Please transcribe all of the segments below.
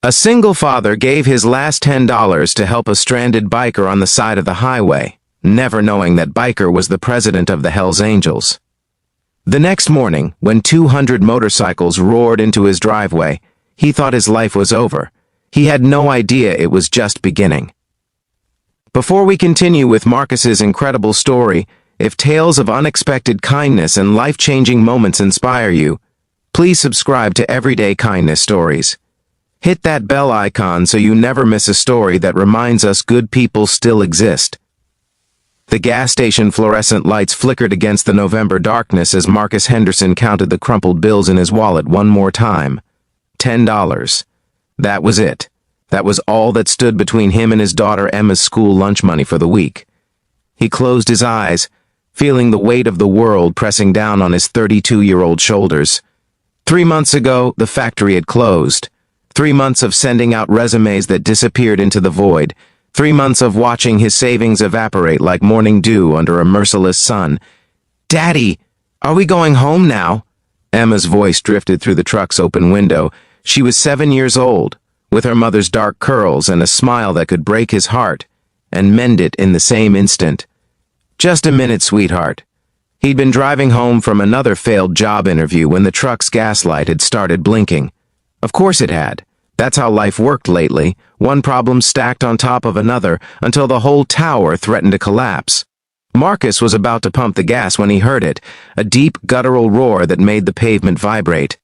A single father gave his last $10 to help a stranded biker on the side of the highway, never knowing that biker was the president of the Hells Angels. The next morning, when 200 motorcycles roared into his driveway, he thought his life was over. He had no idea it was just beginning. Before we continue with Marcus's incredible story, if tales of unexpected kindness and life-changing moments inspire you, please subscribe to Everyday Kindness Stories. Hit that bell icon so you never miss a story that reminds us good people still exist. The gas station fluorescent lights flickered against the November darkness as Marcus Henderson counted the crumpled bills in his wallet one more time. $10. That was it. That was all that stood between him and his daughter Emma's school lunch money for the week. He closed his eyes, feeling the weight of the world pressing down on his 32-year-old shoulders. 3 months ago, the factory had closed. 3 months of sending out resumes that disappeared into the void. 3 months of watching his savings evaporate like morning dew under a merciless sun. "Daddy, are we going home now?" Emma's voice drifted through the truck's open window. She was 7 years old, with her mother's dark curls and a smile that could break his heart and mend it in the same instant. "Just a minute, sweetheart." He'd been driving home from another failed job interview when the truck's gas light had started blinking. Of course it had. That's how life worked lately, one problem stacked on top of another until the whole tower threatened to collapse. Marcus was about to pump the gas when he heard it, a deep guttural roar that made the pavement vibrate.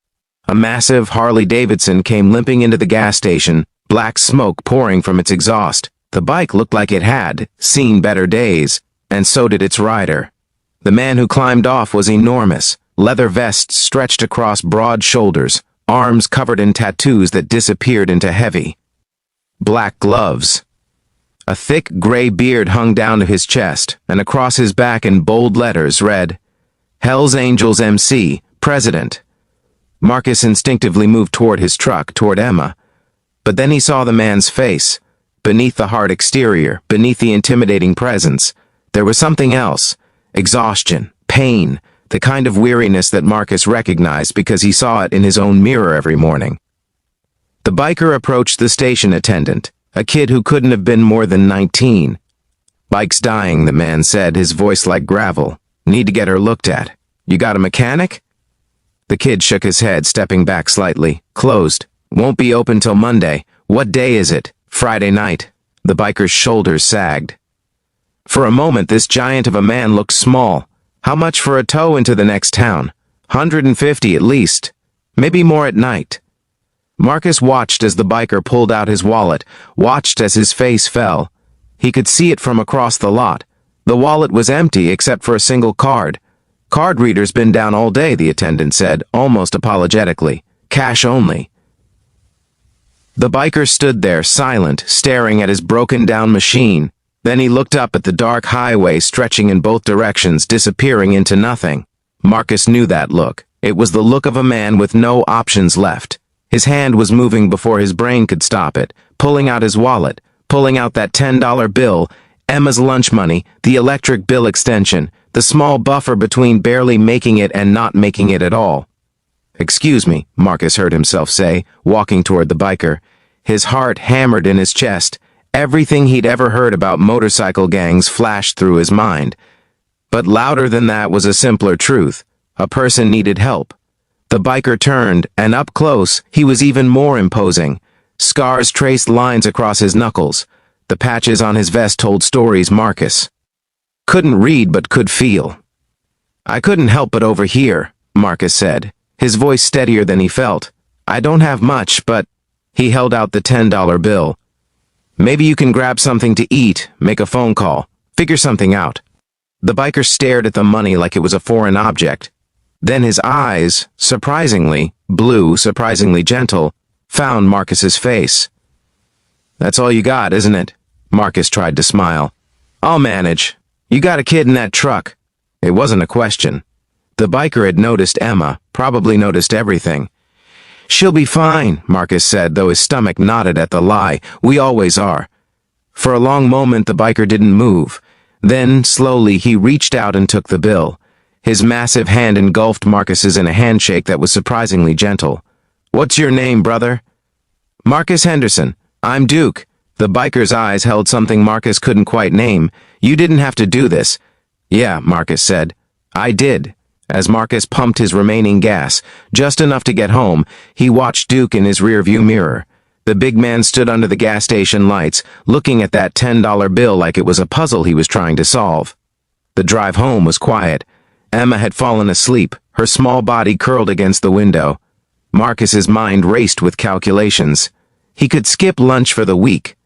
A massive Harley-Davidson came limping into the gas station, black smoke pouring from its exhaust. The bike looked like it had seen better days, and so did its rider. The man who climbed off was enormous, leather vest stretched across broad shoulders, arms covered in tattoos that disappeared into heavy black gloves. A thick gray beard hung down to his chest, and across his back in bold letters read, "Hells Angels MC, President." Marcus instinctively moved toward his truck, toward Emma. But then he saw the man's face. Beneath the hard exterior, beneath the intimidating presence, there was something else. Exhaustion, pain, the kind of weariness that Marcus recognized because he saw it in his own mirror every morning. The biker approached the station attendant, a kid who couldn't have been more than 19. "Bike's dying," the man said, his voice like gravel. "Need to get her looked at. You got a mechanic?" The kid shook his head, stepping back slightly. "Closed. Won't be open till Monday." "What day is it?" "Friday night." The biker's shoulders sagged. For a moment, this giant of a man looked small. How much for a tow into the next town? 150 at least. Maybe more at night. Marcus watched as the biker pulled out his wallet, watched as his face fell. He could see it from across the lot. The wallet was empty except for a single card. "Card reader's been down all day," the attendant said, almost apologetically. "Cash only." The biker stood there, silent, staring at his broken-down machine. Then he looked up at the dark highway stretching in both directions, disappearing into nothing. Marcus knew that look. It was the look of a man with no options left. His hand was moving before his brain could stop it, pulling out his wallet, pulling out that $10 bill, Emma's lunch money, the electric bill extension, the small buffer between barely making it and not making it at all. "Excuse me," Marcus heard himself say, walking toward the biker. His heart hammered in his chest. Everything he'd ever heard about motorcycle gangs flashed through his mind. But louder than that was a simpler truth. A person needed help. The biker turned, and up close, he was even more imposing. Scars traced lines across his knuckles. The patches on his vest told stories Marcus couldn't read but could feel. "I couldn't help but overhear," Marcus said, his voice steadier than he felt. "I don't have much, but—" He held out the $10 bill. "Maybe you can grab something to eat, make a phone call, figure something out." The biker stared at the money like it was a foreign object. Then his eyes, surprisingly blue, surprisingly gentle, found Marcus's face. "That's all you got, isn't it?" Marcus tried to smile. "I'll manage. You got a kid in that truck." It wasn't a question. The biker had noticed Emma, probably noticed everything. "She'll be fine," Marcus said, though his stomach knotted at the lie. "We always are." For a long moment, the biker didn't move. Then, slowly, he reached out and took the bill. His massive hand engulfed Marcus's in a handshake that was surprisingly gentle. "What's your name, brother?" Marcus Henderson. I'm Duke. The biker's eyes held something Marcus couldn't quite name. You didn't have to do this. Yeah, Marcus said. I did. As Marcus pumped his remaining gas, just enough to get home, he watched Duke in his rearview mirror. The big man stood under the gas station lights, looking at that $10 bill like it was a puzzle he was trying to solve. The drive home was quiet. Emma had fallen asleep, her small body curled against the window. Marcus's mind raced with calculations. He could skip lunch for the week.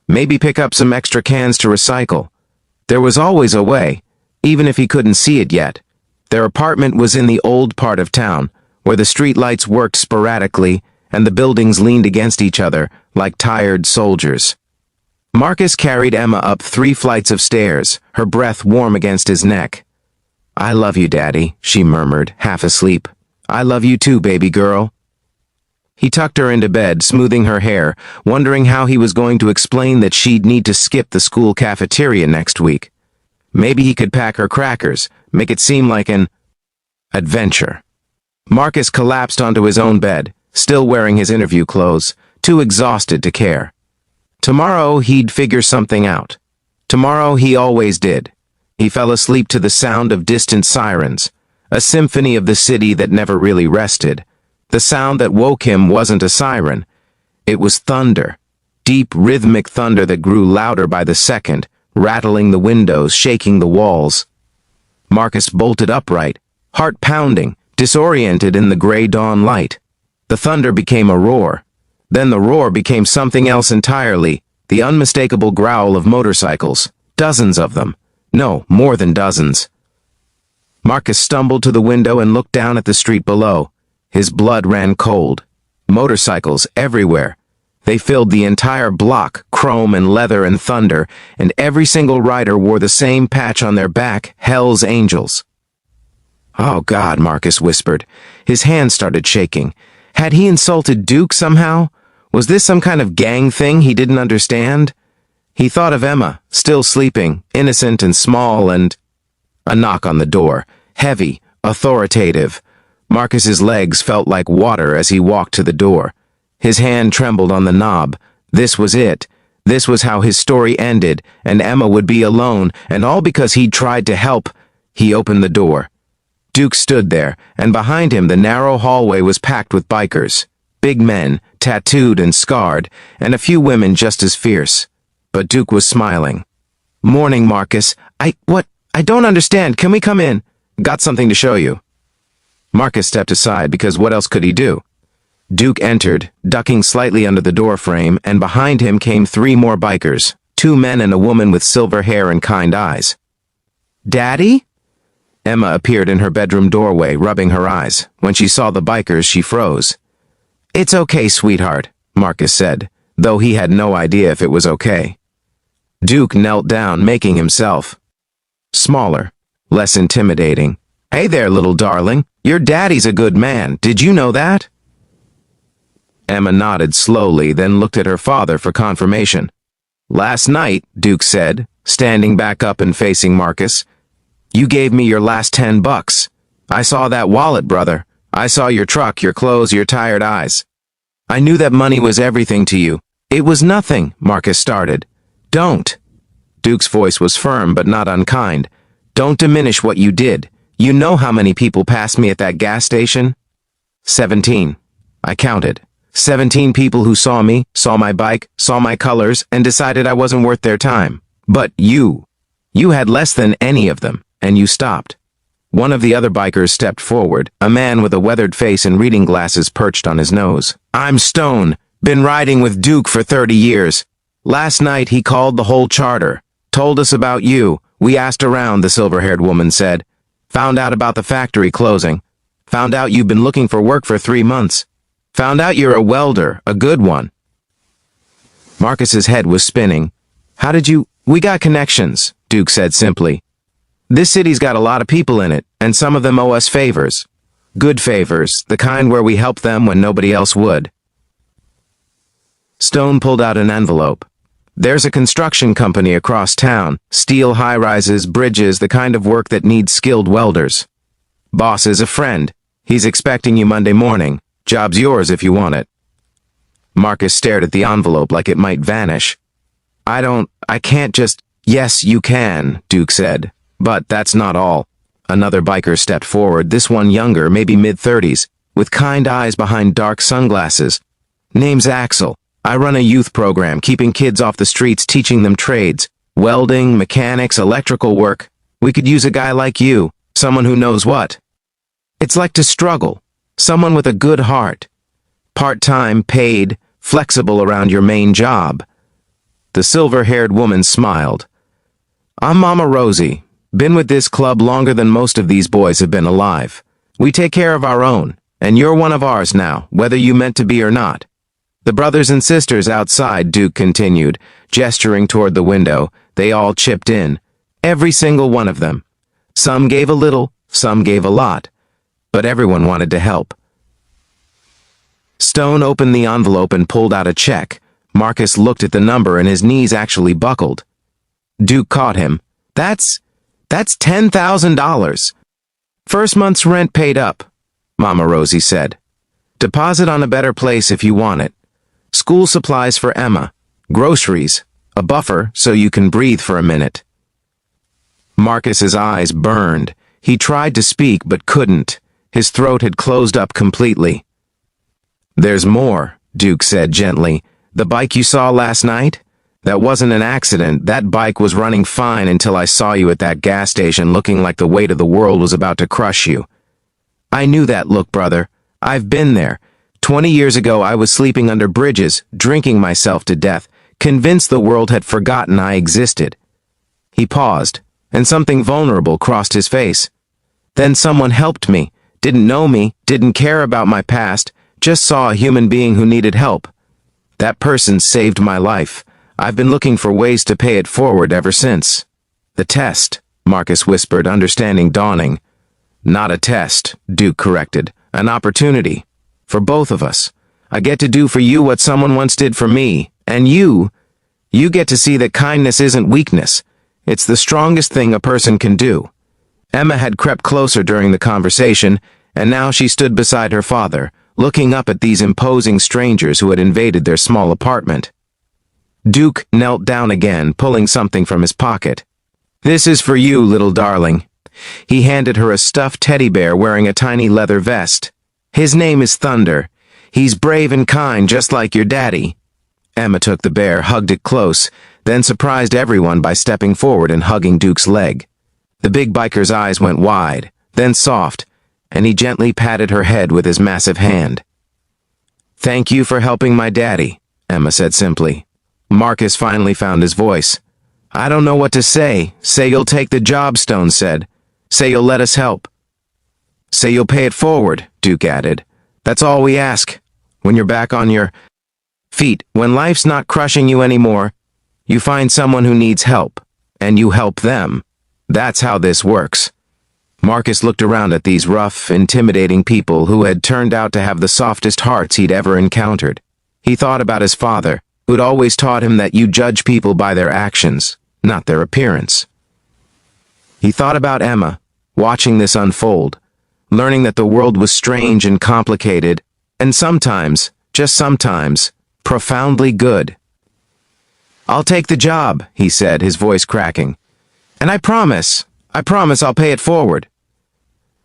Maybe pick up some extra cans to recycle. There was always a way, even if he couldn't see it yet. Their apartment was in the old part of town, where the streetlights worked sporadically and the buildings leaned against each other like tired soldiers. Marcus carried Emma up 3 flights of stairs, her breath warm against his neck. I love you, Daddy, she murmured, half asleep. I love you too, baby girl. He tucked her into bed, smoothing her hair, wondering how he was going to explain that she'd need to skip the school cafeteria next week. Maybe he could pack her crackers, make it seem like an adventure. Marcus collapsed onto his own bed, still wearing his interview clothes, too exhausted to care. Tomorrow he'd figure something out. Tomorrow he always did. He fell asleep to the sound of distant sirens, a symphony of the city that never really rested. The sound that woke him wasn't a siren. It was thunder, deep rhythmic thunder that grew louder by the second, rattling the windows, shaking the walls. Marcus bolted upright, heart pounding, disoriented in the gray dawn light. The thunder became a roar. Then the roar became something else entirely, the unmistakable growl of motorcycles, dozens of them. No, more than dozens. Marcus stumbled to the window and looked down at the street below. His blood ran cold. Motorcycles everywhere. They filled the entire block, chrome and leather and thunder, and every single rider wore the same patch on their back, Hell's Angels. Oh God, Marcus whispered. His hands started shaking. Had he insulted Duke somehow? Was this some kind of gang thing he didn't understand? He thought of Emma, still sleeping, innocent and small, and... A knock on the door, heavy, authoritative. Marcus's legs felt like water as he walked to the door. His hand trembled on the knob. This was it. This was how his story ended, and Emma would be alone, and all because he'd tried to help. He opened the door. Duke stood there, and behind him the narrow hallway was packed with bikers. Big men, tattooed and scarred, and a few women just as fierce. But Duke was smiling. Morning, Marcus. I don't understand. Can we come in? Got something to show you. Marcus stepped aside because what else could he do? Duke entered, ducking slightly under the door frame, and behind him came 3 more bikers, 2 men and a woman with silver hair and kind eyes. Daddy? Emma appeared in her bedroom doorway, rubbing her eyes. When she saw the bikers, she froze. It's okay, sweetheart, Marcus said, though he had no idea if it was okay. Duke knelt down, making himself smaller, less intimidating. Hey there, little darling. Your daddy's a good man. Did you know that? Emma nodded slowly, then looked at her father for confirmation. Last night, Duke said, standing back up and facing Marcus, you gave me your last $10. I saw that wallet, brother. I saw your truck, your clothes, your tired eyes. I knew that money was everything to you. It was nothing, Marcus started. Don't. Duke's voice was firm but not unkind. Don't diminish what you did. You know how many people passed me at that gas station? 17. I counted. 17 people who saw me, saw my bike, saw my colors, and decided I wasn't worth their time. But you had less than any of them, and you stopped. One of the other bikers stepped forward, a man with a weathered face and reading glasses perched on his nose. I'm Stone. Been riding with Duke for 30 years. Last night he called the whole charter. Told us about you. We asked around, the silver-haired woman said. Found out about the factory closing. Found out you've been looking for work for 3 months. Found out you're a welder, a good one. Marcus's head was spinning. How did you... We got connections, Duke said simply. This city's got a lot of people in it, and some of them owe us favors. Good favors, the kind where we help them when nobody else would. Stone pulled out an envelope. There's a construction company across town, steel high-rises, bridges, the kind of work that needs skilled welders. Boss is a friend. He's expecting you Monday morning. Job's yours if you want it. Marcus stared at the envelope like it might vanish. I can't just— Yes, you can, Duke said. But that's not all. Another biker stepped forward, this one younger, maybe mid-30s, with kind eyes behind dark sunglasses. Name's Axel. I run a youth program, keeping kids off the streets, teaching them trades. Welding, mechanics, electrical work. We could use a guy like you, someone who knows what it's like to struggle. Someone with a good heart. Part-time, paid, flexible around your main job. The silver-haired woman smiled. I'm Mama Rosie. Been with this club longer than most of these boys have been alive. We take care of our own, and you're one of ours now, whether you meant to be or not. The brothers and sisters outside, Duke continued, gesturing toward the window. They all chipped in. Every single one of them. Some gave a little, some gave a lot. But everyone wanted to help. Stone opened the envelope and pulled out a check. Marcus looked at the number and his knees actually buckled. Duke caught him. That's $10,000. First month's rent paid up, Mama Rosie said. Deposit on a better place if you want it. School supplies for Emma. Groceries. A buffer so you can breathe for a minute. Marcus's eyes burned. He tried to speak but couldn't. His throat had closed up completely. There's more, Duke said gently. The bike you saw last night? That wasn't an accident. That bike was running fine until I saw you at that gas station looking like the weight of the world was about to crush you. I knew that look, brother. I've been there. 20 years ago I was sleeping under bridges, drinking myself to death, convinced the world had forgotten I existed. He paused, and something vulnerable crossed his face. Then someone helped me, didn't know me, didn't care about my past, just saw a human being who needed help. That person saved my life. I've been looking for ways to pay it forward ever since. The test, Marcus whispered, understanding dawning. Not a test, Duke corrected. An opportunity. For both of us. I get to do for you what someone once did for me. And you get to see that kindness isn't weakness. It's the strongest thing a person can do. Emma had crept closer during the conversation, and now she stood beside her father, looking up at these imposing strangers who had invaded their small apartment. Duke knelt down again, pulling something from his pocket. This is for you, little darling. He handed her a stuffed teddy bear wearing a tiny leather vest. His name is Thunder. He's brave and kind, just like your daddy. Emma took the bear, hugged it close, then surprised everyone by stepping forward and hugging Duke's leg. The big biker's eyes went wide, then soft, and he gently patted her head with his massive hand. Thank you for helping my daddy, Emma said simply. Marcus finally found his voice. I don't know what to say. Say you'll take the job, Stone said. Say you'll let us help. Say you'll pay it forward, Duke added. That's all we ask. When you're back on your feet, when life's not crushing you anymore, you find someone who needs help, and you help them. That's how this works. Marcus looked around at these rough, intimidating people who had turned out to have the softest hearts he'd ever encountered. He thought about his father, who'd always taught him that you judge people by their actions, not their appearance. He thought about Emma, watching this unfold, learning that the world was strange and complicated, and sometimes, just sometimes, profoundly good. I'll take the job, he said, his voice cracking. And I promise I'll pay it forward.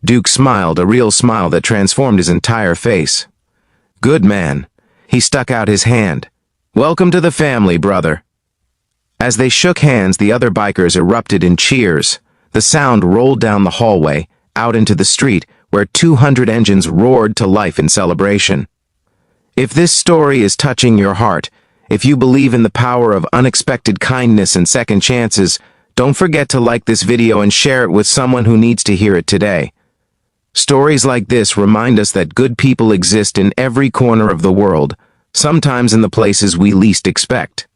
Duke smiled, a real smile that transformed his entire face. Good man. He stuck out his hand. Welcome to the family, brother. As they shook hands, the other bikers erupted in cheers. The sound rolled down the hallway, out into the street, where 200 engines roared to life in celebration. If this story is touching your heart, if you believe in the power of unexpected kindness and second chances, don't forget to like this video and share it with someone who needs to hear it today. Stories like this remind us that good people exist in every corner of the world, sometimes in the places we least expect.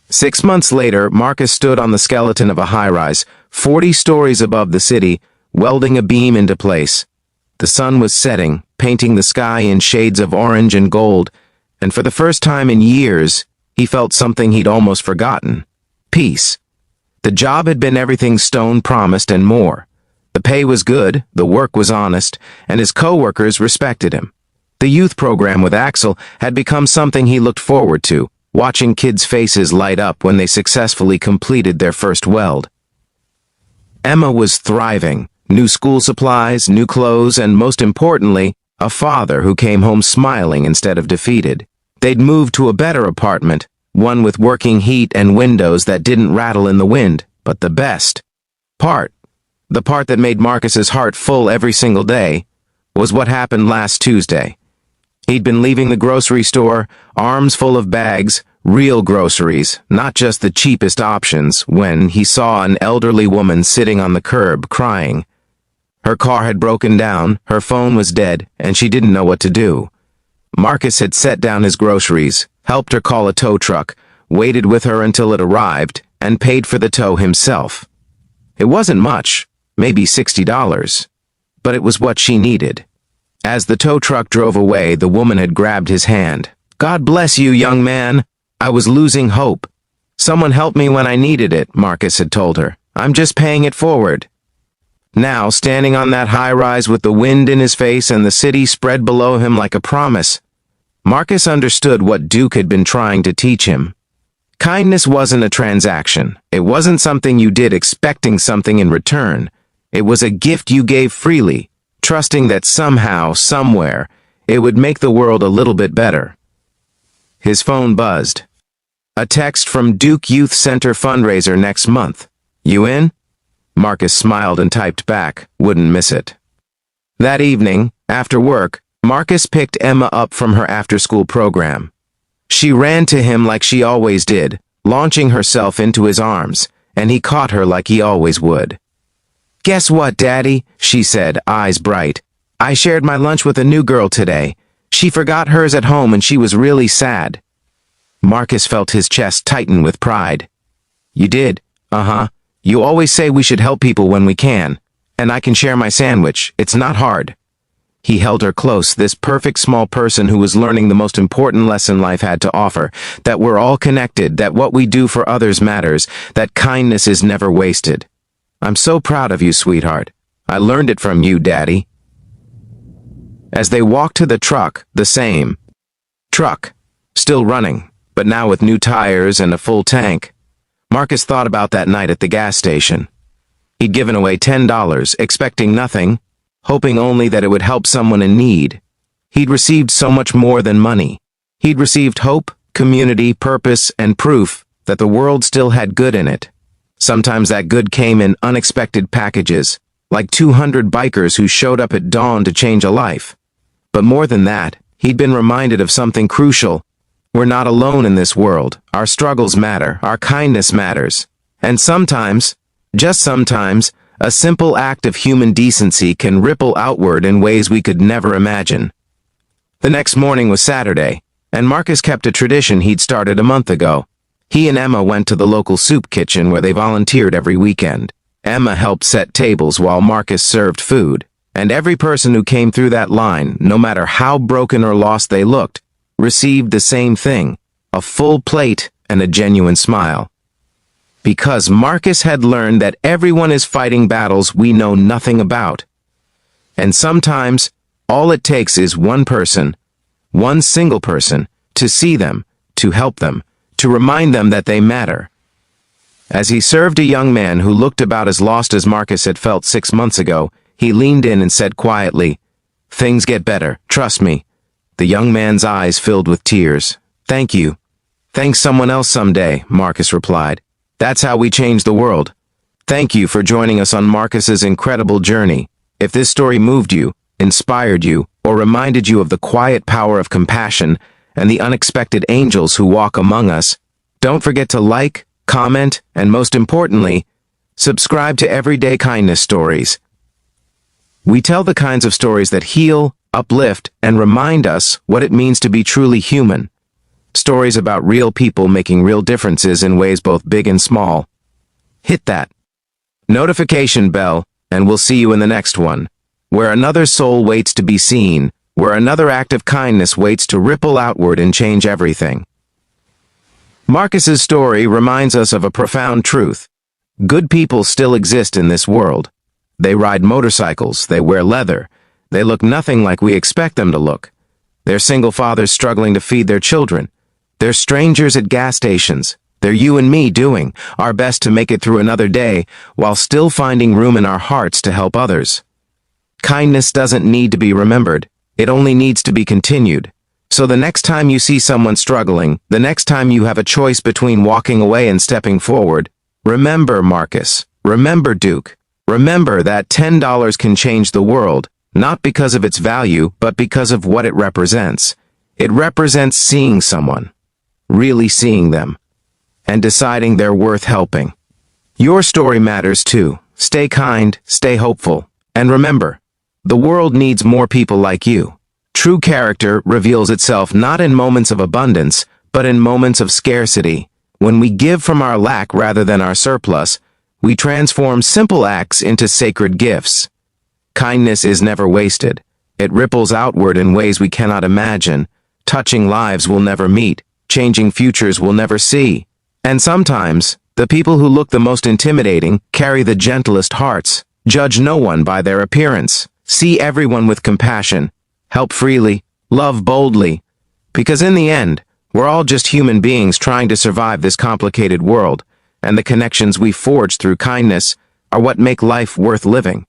6 months later, Marcus stood on the skeleton of a high-rise, 40 stories above the city, welding a beam into place. The sun was setting, painting the sky in shades of orange and gold, and for the first time in years, he felt something he'd almost forgotten. Peace. The job had been everything Stone promised and more. The pay was good, the work was honest, and his co-workers respected him. The youth program with Axel had become something he looked forward to, watching kids' faces light up when they successfully completed their first weld. Emma was thriving. New school supplies, new clothes, and most importantly, a father who came home smiling instead of defeated. They'd moved to a better apartment, one with working heat and windows that didn't rattle in the wind, but the best part, the part that made Marcus's heart full every single day, was what happened last Tuesday. He'd been leaving the grocery store, arms full of bags, real groceries, not just the cheapest options, when he saw an elderly woman sitting on the curb crying. Her car had broken down, her phone was dead, and she didn't know what to do. Marcus had set down his groceries, helped her call a tow truck, waited with her until it arrived, and paid for the tow himself. It wasn't much, maybe $60, but it was what she needed. As the tow truck drove away, the woman had grabbed his hand. "God bless you, young man. I was losing hope. Someone helped me when I needed it," Marcus had told her. "I'm just paying it forward." Now, standing on that high-rise with the wind in his face and the city spread below him like a promise, Marcus understood what Duke had been trying to teach him. Kindness wasn't a transaction. It wasn't something you did expecting something in return. It was a gift you gave freely, trusting that somehow, somewhere, it would make the world a little bit better. His phone buzzed. A text from Duke Youth Center fundraiser next month. "You in?" Marcus smiled and typed back, "Wouldn't miss it." That evening, after work, Marcus picked Emma up from her after-school program. She ran to him like she always did, launching herself into his arms, and he caught her like he always would. "Guess what, Daddy?" she said, eyes bright. "I shared my lunch with a new girl today. She forgot hers at home and she was really sad." Marcus felt his chest tighten with pride. "You did? Uh-huh. You always say we should help people when we can. And I can share my sandwich. It's not hard." He held her close, this perfect small person who was learning the most important lesson life had to offer, that we're all connected, that what we do for others matters, that kindness is never wasted. "I'm so proud of you, sweetheart. I learned it from you, Daddy." As they walked to the truck, the same truck, still running, but now with new tires and a full tank, Marcus thought about that night at the gas station. He'd given away $10, expecting nothing, hoping only that it would help someone in need. He'd received so much more than money. He'd received hope, community, purpose, and proof that the world still had good in it. Sometimes that good came in unexpected packages, like 200 bikers who showed up at dawn to change a life. But more than that, he'd been reminded of something crucial. We're not alone in this world. Our struggles matter. Our kindness matters. And sometimes, just sometimes, a simple act of human decency can ripple outward in ways we could never imagine. The next morning was Saturday, and Marcus kept a tradition he'd started a month ago. He and Emma went to the local soup kitchen where they volunteered every weekend. Emma helped set tables while Marcus served food, and every person who came through that line, no matter how broken or lost they looked, received the same thing, a full plate and a genuine smile. Because Marcus had learned that everyone is fighting battles we know nothing about. And sometimes, all it takes is one person, one single person, to see them, to help them, to remind them that they matter. As he served a young man who looked about as lost as Marcus had felt 6 months ago, he leaned in and said quietly, "Things get better, trust me." The young man's eyes filled with tears. "Thank you." "Thanks someone else someday," Marcus replied. "That's how we change the world." Thank you for joining us on Marcus's incredible journey. If this story moved you, inspired you, or reminded you of the quiet power of compassion and the unexpected angels who walk among us, don't forget to like, comment, and most importantly, subscribe to Everyday Kindness Stories. We tell the kinds of stories that heal, uplift, and remind us what it means to be truly human. Stories about real people making real differences in ways both big and small. Hit that notification bell, and we'll see you in the next one, where another soul waits to be seen, where another act of kindness waits to ripple outward and change everything. Marcus's story reminds us of a profound truth. Good people still exist in this world. They ride motorcycles, they wear leather, they look nothing like we expect them to look. They're single fathers struggling to feed their children. They're strangers at gas stations. They're you and me doing our best to make it through another day while still finding room in our hearts to help others. Kindness doesn't need to be remembered. It only needs to be continued. So the next time you see someone struggling, the next time you have a choice between walking away and stepping forward, remember Marcus, remember Duke, remember that $10 can change the world, not because of its value, but because of what it represents. It represents seeing someone, really seeing them, and deciding they're worth helping. Your story matters too. Stay kind, stay hopeful, and remember, the world needs more people like you. True character reveals itself not in moments of abundance, but in moments of scarcity. When we give from our lack rather than our surplus, we transform simple acts into sacred gifts. Kindness is never wasted. It ripples outward in ways we cannot imagine, touching lives we'll never meet, changing futures we'll never see. And sometimes, the people who look the most intimidating carry the gentlest hearts. Judge no one by their appearance. See everyone with compassion. Help freely, love boldly, because in the end, we're all just human beings trying to survive this complicated world, and the connections we forge through kindness are what make life worth living.